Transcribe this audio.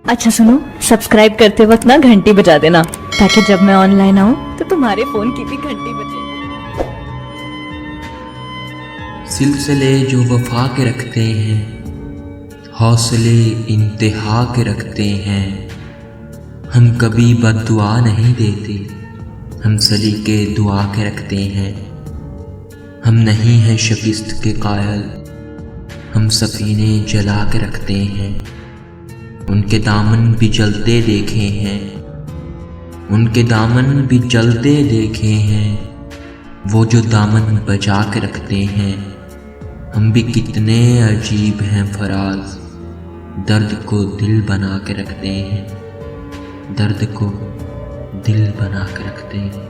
अच्छा सुनो, सब्सक्राइब करते वक्त ना घंटी बजा देना, ताकि जब मैं ऑनलाइन आऊँ तो तुम्हारे फोन की भी घंटी बजे। सिलसिले जो वफा के रखते हैं, हौसले इंतहा के रखते हैं। हम कभी बद्दुआ नहीं देते, हम सलीके दुआ के रखते हैं। हम नहीं हैं शिकस्त के कायल, हम सफीने जला के रखते हैं। उनके दामन भी जलते देखे हैं, उनके दामन भी जलते देखे हैं। वो जो दामन बचा के रखते हैं। हम भी कितने अजीब हैं फराज, दर्द को दिल बना के रखते हैं, दर्द को दिल बना के रखते हैं।